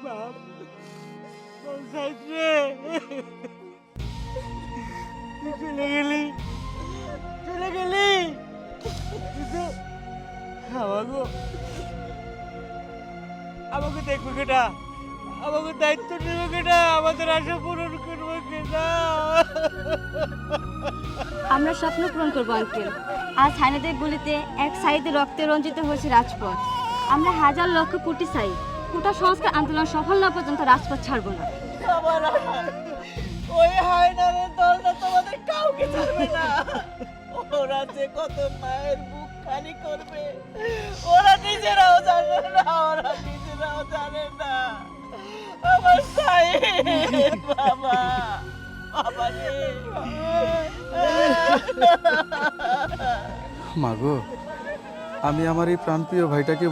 বাপ, সাইদ রে, তুই চলে গেলি, চলে গেলি, কিন্তু আমাকে দেখবে কেটা, আমাকে দায়িত্ব নেবে কেটা, আমাদের আশা পূরণ করবে কেটা। আমরা স্বপ্ন পূরণ করবো আঙ্কেল। আজ হায়নাদের গুলিতে এক সাইদে রক্তে রঞ্জিত হয়েছে রাজপথ। আমরা হাজার লক্ষ কোটি সাইদ কোটা সংস্কার আন্দোলন সফল না পর্যন্ত রাজপথ ছাড়বো না। ওই হায়নারের দলটা তোমাদের কাউকে ছাড়বে না। ওরা যে কত মায়ের বুক খালি করবে ওরা নিজেরাও জানে না, ওরা নিজেরাও জানে না। আমার সাইদ বাবা, বাবা রে। মাগো, আমি আমার এই প্রাণপ্রিয় ভাইটাকে